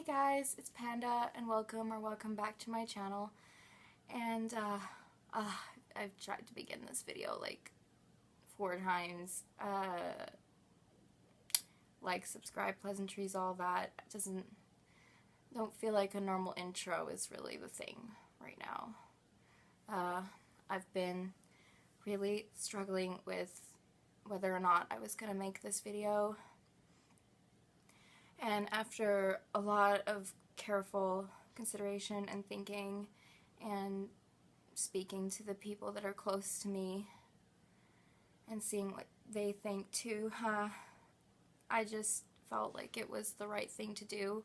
Hey guys, it's Panda and welcome back to my channel. And I've tried to begin this video like 4 times. Like, subscribe, pleasantries, all that. Don't feel like a normal intro is really the thing right now. I've been really struggling with whether or not I was gonna make this video. And after a lot of careful consideration and thinking and speaking to the people that are close to me and seeing what they think too, I just felt like it was the right thing to do.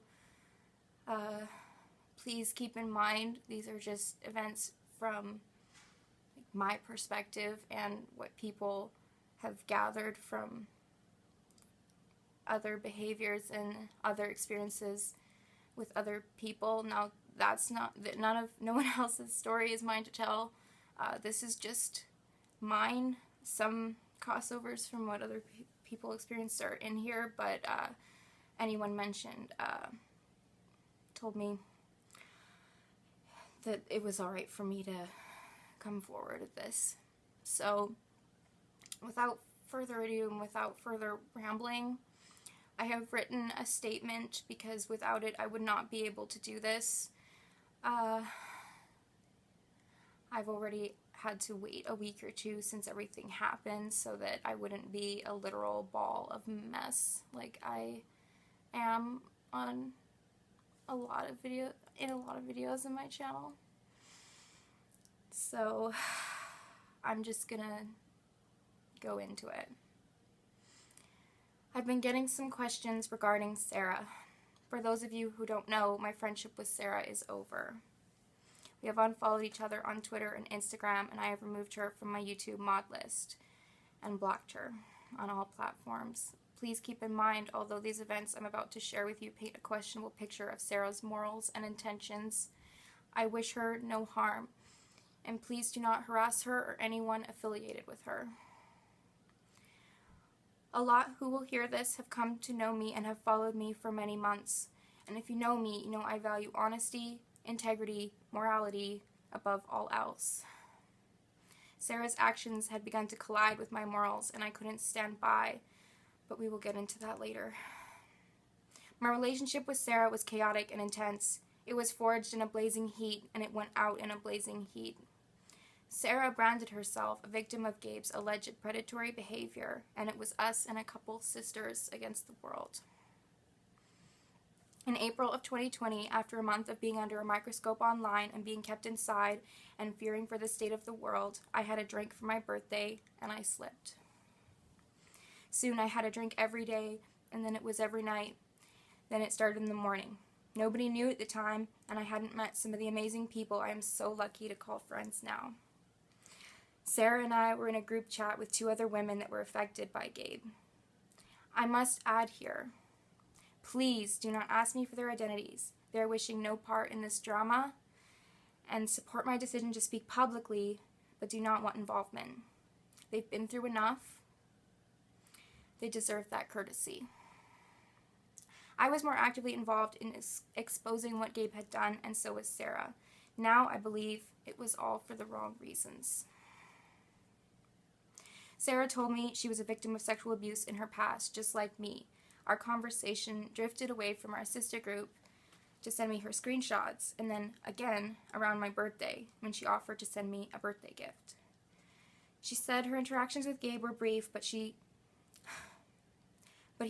Please keep in mind these are just events from my perspective and what people have gathered from other behaviors and other experiences with other people. Now, that's not that no one else's story is mine to tell. This is just mine. Some crossovers from what other people experienced are in here, but anyone mentioned told me that it was alright for me to come forward with this. So, without further ado and without further rambling, I have written a statement because without it I would not be able to do this. I've already had to wait a week or two since everything happened so that I wouldn't be a literal ball of mess like I am on a lot of videos in my channel. So I'm just gonna go into it. I've been getting some questions regarding Sarah. For those of you who don't know, my friendship with Sarah is over. We have unfollowed each other on Twitter and Instagram, and I have removed her from my YouTube mod list and blocked her on all platforms. Please keep in mind, although these events I'm about to share with you paint a questionable picture of Sarah's morals and intentions, I wish her no harm, and please do not harass her or anyone affiliated with her. A lot who will hear this have come to know me and have followed me for many months. And if you know me, you know I value honesty, integrity, morality above all else. Sarah's actions had begun to collide with my morals and I couldn't stand by, but we will get into that later. My relationship with Sarah was chaotic and intense. It was forged in a blazing heat and it went out in a blazing heat. Sarah branded herself a victim of Gabe's alleged predatory behavior, and it was us and a couple sisters against the world. In April of 2020, after a month of being under a microscope online and being kept inside and fearing for the state of the world, I had a drink for my birthday, and I slipped. Soon I had a drink every day, and then it was every night. Then it started in the morning. Nobody knew at the time, and I hadn't met some of the amazing people I am so lucky to call friends now. Sarah and I were in a group chat with 2 other women that were affected by Gabe. I must add here, please do not ask me for their identities. They are wishing no part in this drama and support my decision to speak publicly, but do not want involvement. They've been through enough. They deserve that courtesy. I was more actively involved in exposing what Gabe had done, and so was Sarah. Now I believe it was all for the wrong reasons. Sarah told me she was a victim of sexual abuse in her past, just like me. Our conversation drifted away from our sister group to send me her screenshots, and then again around my birthday when she offered to send me a birthday gift. She said her interactions with Gabe were brief, but he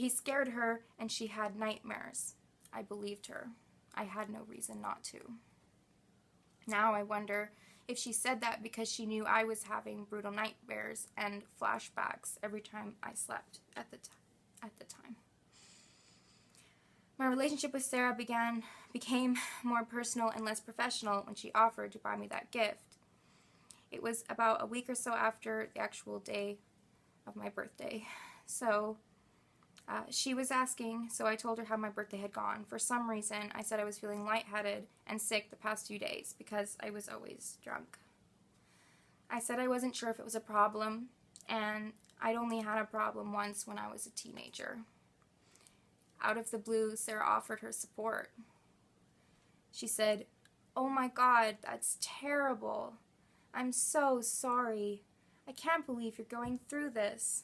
scared her and she had nightmares. I believed her. I had no reason not to. Now I wonder if she said that because she knew I was having brutal nightmares and flashbacks every time I slept at the time. My relationship with Sarah became more personal and less professional when she offered to buy me that gift. It was about a week or so after the actual day of my birthday. So she was asking, so I told her how my birthday had gone. For some reason, I said I was feeling lightheaded and sick the past few days because I was always drunk. I said I wasn't sure if it was a problem, and I'd only had a problem once when I was a teenager. Out of the blue, Sarah offered her support. She said, "Oh my God, that's terrible. I'm so sorry. I can't believe you're going through this.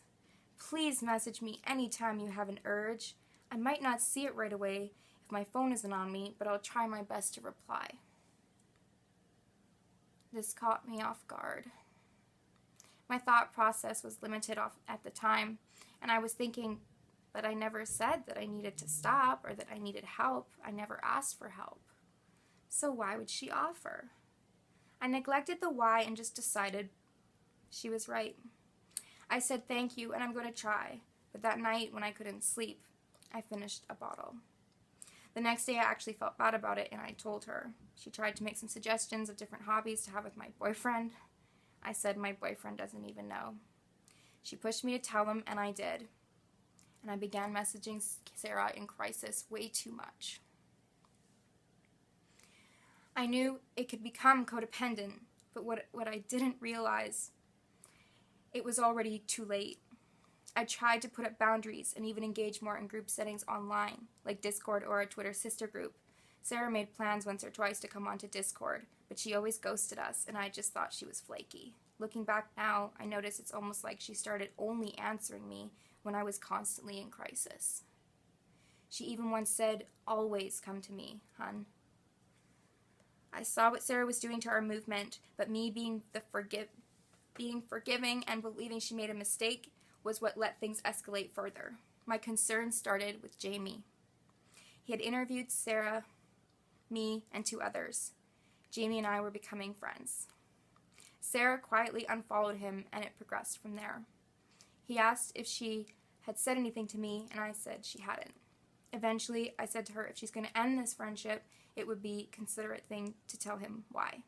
Please message me anytime you have an urge. I might not see it right away if my phone isn't on me, but I'll try my best to reply." This caught me off guard. My thought process was limited at the time, and I was thinking, but I never said that I needed to stop or that I needed help. I never asked for help. So why would she offer? I neglected the why and just decided she was right. I said thank you and I'm going to try, but that night when I couldn't sleep, I finished a bottle. The next day I actually felt bad about it and I told her. She tried to make some suggestions of different hobbies to have with my boyfriend. I said my boyfriend doesn't even know. She pushed me to tell him and I did. And I began messaging Sarah in crisis way too much. I knew it could become codependent, but what I didn't realize, it was already too late. I tried to put up boundaries and even engage more in group settings online, like Discord or a Twitter sister group. Sarah made plans once or twice to come onto Discord, but she always ghosted us, and I just thought she was flaky. Looking back now, I notice it's almost like she started only answering me when I was constantly in crisis. She even once said, "Always come to me, hun." I saw what Sarah was doing to our movement, but me being forgiving and believing she made a mistake was what let things escalate further. My concern started with Jamie. He had interviewed Sarah, me, and 2 others. Jamie and I were becoming friends. Sarah quietly unfollowed him, and it progressed from there. He asked if she had said anything to me, and I said she hadn't. Eventually, I said to her if she's going to end this friendship, it would be a considerate thing to tell him why.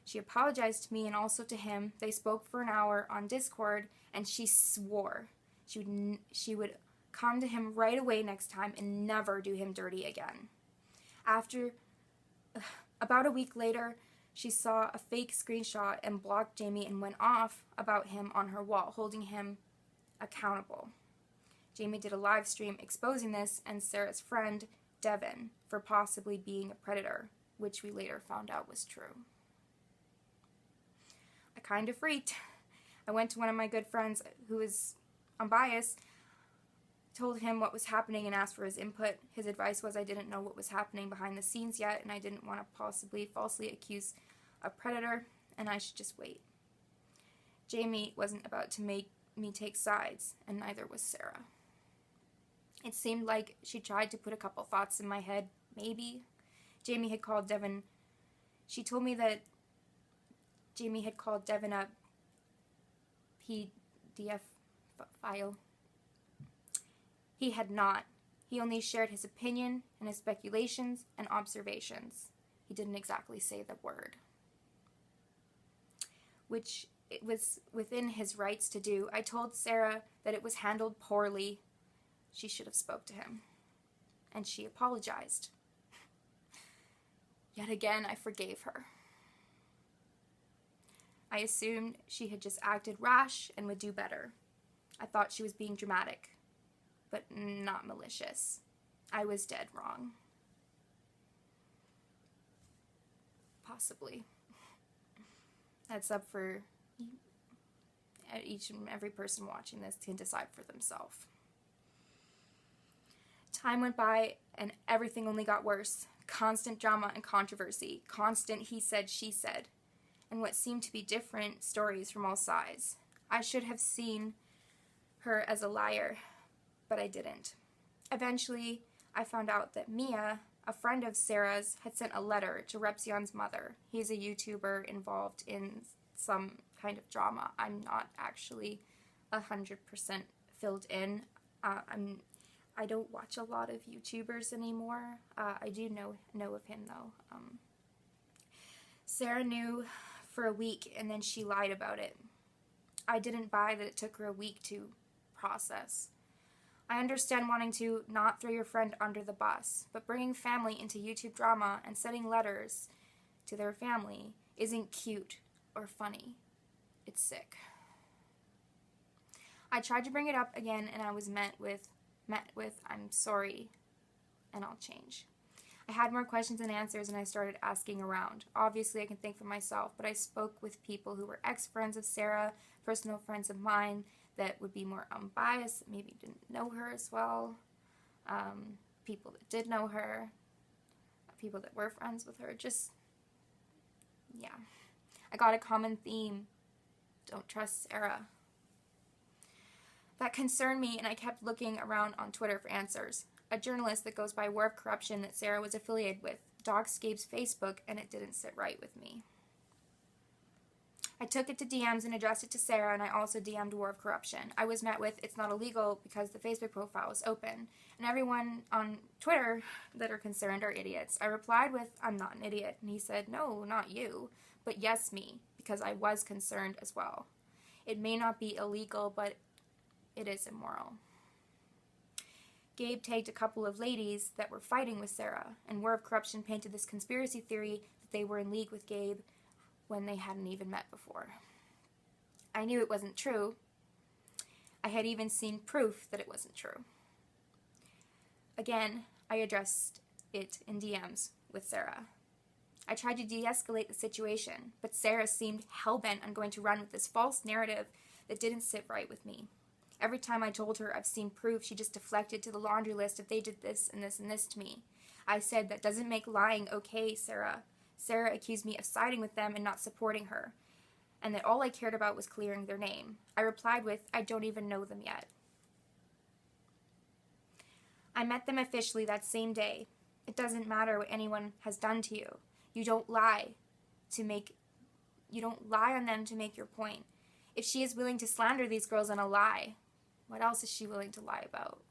She apologized to me and also to him. They spoke for an hour on Discord, and she swore she would come to him right away next time and never do him dirty again. About a week later, she saw a fake screenshot and blocked Jamie and went off about him on her wall, holding him accountable. Jamie did a live stream exposing this and Sarah's friend, Devin, for possibly being a predator, which we later found out was true. I kind of freaked. I went to one of my good friends who is unbiased, told him what was happening and asked for his input. His advice was I didn't know what was happening behind the scenes yet and I didn't want to possibly falsely accuse a predator and I should just wait. Jamie wasn't about to make me take sides, and neither was Sarah. It seemed like she tried to put a couple thoughts in my head, maybe. Jamie had called Devin. She told me that Jamie had called Devin a PDF file. He had not. He only shared his opinion and his speculations and observations. He didn't exactly say the word. Which it was within his rights to do. I told Sarah that it was handled poorly. She should have spoke to him. And she apologized. Yet again, I forgave her. I assumed she had just acted rash and would do better. I thought she was being dramatic, but not malicious. I was dead wrong. Possibly. That's up for each and every person watching this to decide for themselves. Time went by and everything only got worse. Constant drama and controversy. Constant he said, she said. And what seemed to be different stories from all sides. I should have seen her as a liar, but I didn't. Eventually, I found out that Mia, a friend of Sarah's, had sent a letter to Repsion's mother. He's a YouTuber involved in some kind of drama. I'm not actually 100% filled in. I don't watch a lot of YouTubers anymore. I do know of him though. Sarah knew for a week and then she lied about it. I didn't buy that it took her a week to process. I understand wanting to not throw your friend under the bus, but bringing family into YouTube drama and sending letters to their family isn't cute or funny. It's sick. I tried to bring it up again and I was met with, I'm sorry, and I'll change. I had more questions than answers, and I started asking around. Obviously, I can think for myself, but I spoke with people who were ex-friends of Sarah, personal friends of mine that would be more unbiased, maybe didn't know her as well, people that did know her, people that were friends with her. Just, yeah. I got a common theme. Don't trust Sarah. That concerned me, and I kept looking around on Twitter for answers. A journalist that goes by War of Corruption that Sarah was affiliated with doxed Gabe's Facebook, and it didn't sit right with me. I took it to DMs and addressed it to Sarah, and I also DM'd War of Corruption. I was met with, "It's not illegal because the Facebook profile is open." And everyone on Twitter that are concerned are idiots. I replied with, "I'm not an idiot." And he said, "No, not you, but yes, me, because I was concerned as well. It may not be illegal, but it is immoral." Gabe tagged a couple of ladies that were fighting with Sarah, and War of Corruption painted this conspiracy theory that they were in league with Gabe when they hadn't even met before. I knew it wasn't true. I had even seen proof that it wasn't true. Again, I addressed it in DMs with Sarah. I tried to de-escalate the situation, but Sarah seemed hell-bent on going to run with this false narrative that didn't sit right with me. Every time I told her I've seen proof, she just deflected to the laundry list if they did this and this and this to me. I said, "That doesn't make lying okay, Sarah." Sarah accused me of siding with them and not supporting her, and that all I cared about was clearing their name. I replied with, "I don't even know them yet." I met them officially that same day. It doesn't matter what anyone has done to you. You don't lie on them to make your point. If she is willing to slander these girls on a lie, what else is she willing to lie about?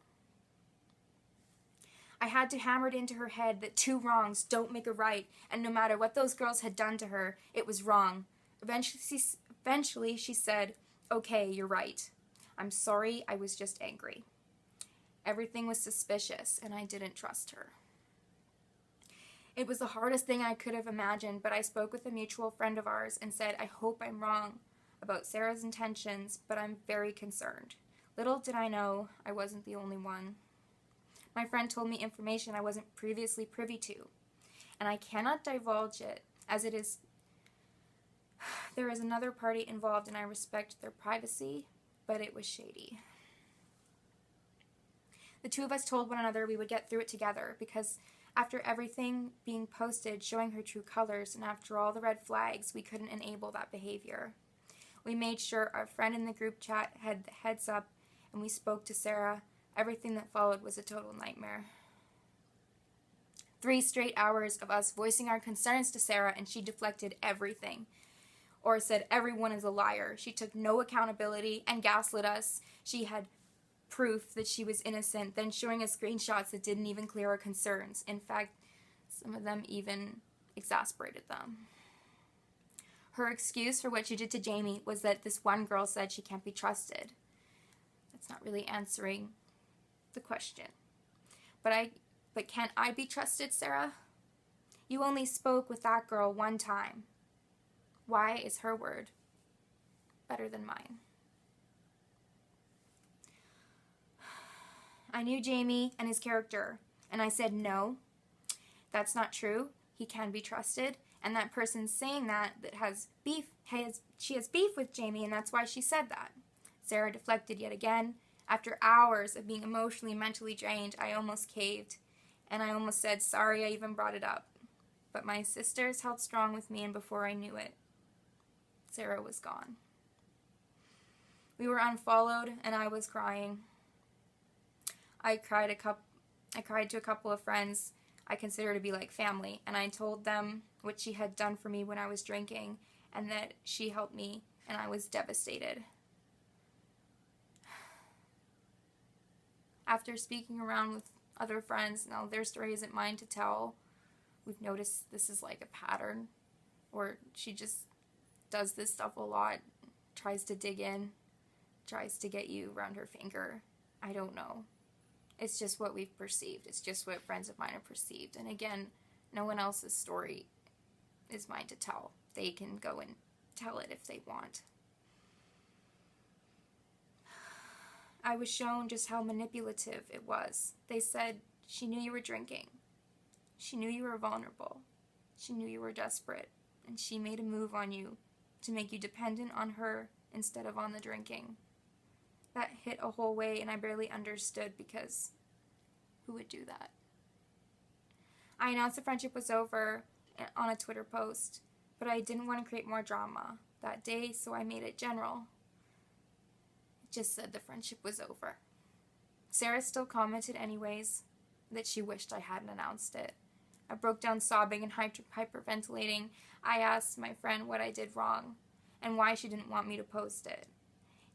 I had to hammer it into her head that 2 wrongs don't make a right, and no matter what those girls had done to her, it was wrong. Eventually she said, "Okay, you're right. I'm sorry, I was just angry." Everything was suspicious, and I didn't trust her. It was the hardest thing I could have imagined, but I spoke with a mutual friend of ours and said, "I hope I'm wrong about Sarah's intentions, but I'm very concerned." Little did I know I wasn't the only one. My friend told me information I wasn't previously privy to, and I cannot divulge it, as it is. There is another party involved, and I respect their privacy, but it was shady. The 2 of us told one another we would get through it together, because after everything being posted showing her true colors, and after all the red flags, we couldn't enable that behavior. We made sure our friend in the group chat had the heads up, and we spoke to Sarah. Everything that followed was a total nightmare. 3 straight hours of us voicing our concerns to Sarah, and she deflected everything. Or said everyone is a liar. She took no accountability and gaslit us. She had proof that she was innocent, then showing us screenshots that didn't even clear our concerns. In fact, some of them even exasperated them. Her excuse for what she did to Jamie was that this one girl said she can't be trusted. That's not really answering the question. But can't I be trusted, Sarah? You only spoke with that girl one time. Why is her word better than mine? I knew Jamie and his character, and I said, "No, that's not true. He can be trusted." And that person saying that has beef, she has beef with Jamie, and that's why she said that. Sarah deflected yet again. After hours of being emotionally and mentally drained, I almost caved, and I almost said, "Sorry I even brought it up." But my sisters held strong with me, and before I knew it, Sarah was gone. We were unfollowed, and I was crying. I cried to a couple of friends I consider to be like family, and I told them what she had done for me when I was drinking, and that she helped me, and I was devastated. After speaking around with other friends, now their story isn't mine to tell, we've noticed this is like a pattern, or she just does this stuff a lot, tries to dig in, tries to get you around her finger. I don't know. It's just what we've perceived. It's just what friends of mine have perceived. And again, no one else's story is mine to tell. They can go and tell it if they want. I was shown just how manipulative it was. They said she knew you were drinking. She knew you were vulnerable. She knew you were desperate, and she made a move on you to make you dependent on her instead of on the drinking. That hit a whole way, and I barely understood because who would do that? I announced the friendship was over on a Twitter post, but I didn't want to create more drama that day, so I made it general. It just said the friendship was over. Sarah still commented anyways that she wished I hadn't announced it. I broke down sobbing and hyperventilating. I asked my friend what I did wrong and why she didn't want me to post it.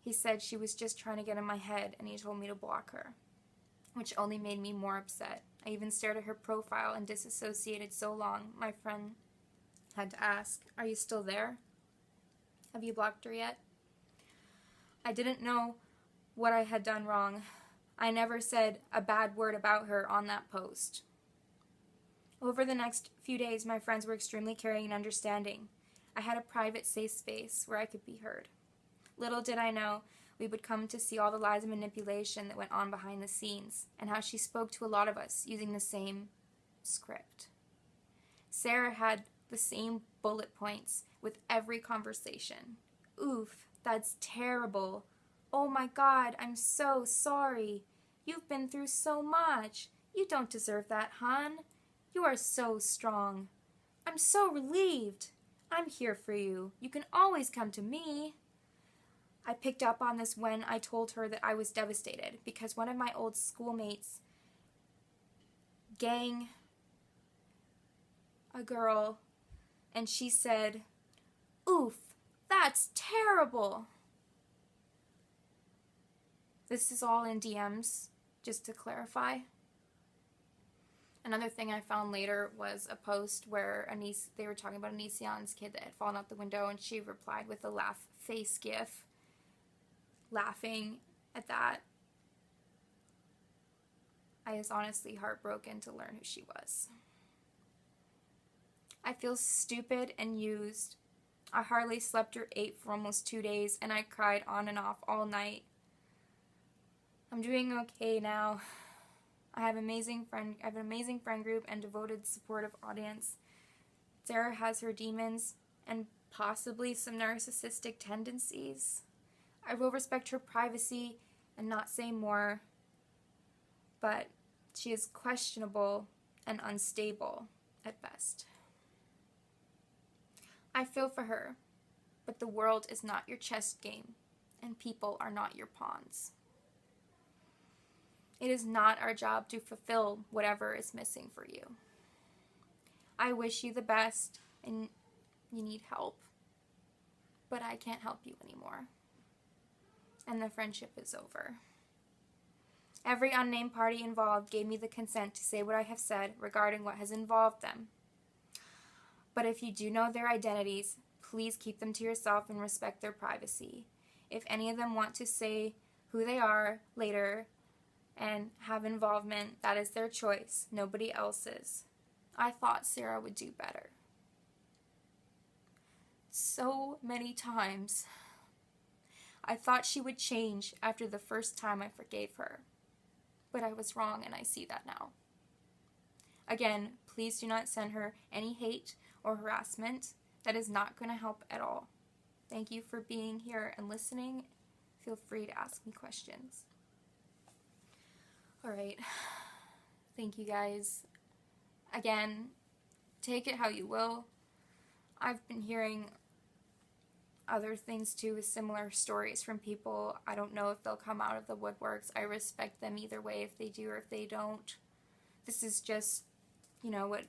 He said she was just trying to get in my head, and he told me to block her, which only made me more upset. I even stared at her profile and disassociated so long my friend had to ask, "Are you still there? Have you blocked her yet?" I didn't know what I had done wrong. I never said a bad word about her on that post. Over the next few days, my friends were extremely caring and understanding. I had a private, safe space where I could be heard. Little did I know we would come to see all the lies and manipulation that went on behind the scenes, and how she spoke to a lot of us using the same script. Sarah had the same bullet points with every conversation. "Oof, that's terrible. Oh my God, I'm so sorry. You've been through so much. You don't deserve that, hon. You are so strong. I'm so relieved. I'm here for you. You can always come to me." I picked up on this when I told her that I was devastated because one of my old schoolmates gang a girl, and she said, "Oof, that's terrible." This is all in DMs, just to clarify. Another thing I found later was a post where they were talking about Anision's kid that had fallen out the window, and she replied with a laugh face gif, laughing at that. I was honestly heartbroken to learn who she was. I feel stupid and used. I hardly slept or ate for almost 2 days, and I cried on and off all night. I'm doing okay now. I have an amazing friend group and devoted, supportive audience. Sarah has her demons and possibly some narcissistic tendencies. I will respect her privacy and not say more, but she is questionable and unstable at best. I feel for her, but the world is not your chess game, and people are not your pawns. It is not our job to fulfill whatever is missing for you. I wish you the best, and you need help, but I can't help you anymore. And the friendship is over. Every unnamed party involved gave me the consent to say what I have said regarding what has involved them. But if you do know their identities, please keep them to yourself and respect their privacy. If any of them want to say who they are later and have involvement, that is their choice, nobody else's. I thought Sarah would do better. So many times, I thought she would change after the first time I forgave her. But I was wrong, and I see that now. Again, please do not send her any hate or harassment. That is not going to help at all. Thank you for being here and listening. Feel free to ask me questions. Alright, thank you guys. Again, take it how you will. I've been hearing other things too with similar stories from people. I don't know if they'll come out of the woodworks. I respect them either way if they do or if they don't. This is just, what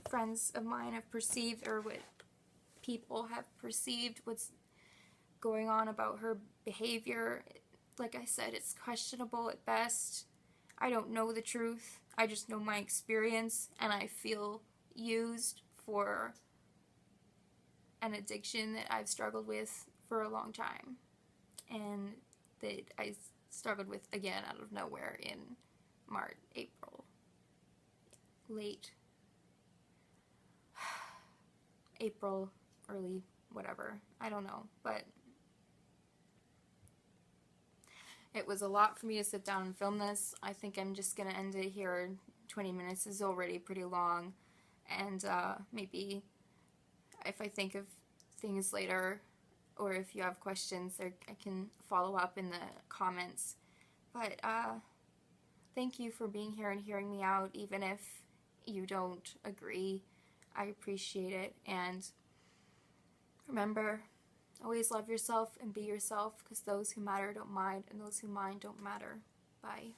friends of mine have perceived or what people have perceived what's going on about her behavior. Like I said, it's questionable at best. I don't know the truth. I just know my experience, and I feel used for an addiction that I've struggled with for a long time, and that I struggled with again out of nowhere in late April, early whatever, I don't know, but it was a lot for me to sit down and film this. I think I'm just going to end it here 20 minutes is already pretty long, and maybe if I think of things later, or if you have questions, I can follow up in the comments. But thank you for being here and hearing me out, even if you don't agree. I appreciate it, and remember, always love yourself and be yourself, because those who matter don't mind, and those who mind don't matter. Bye.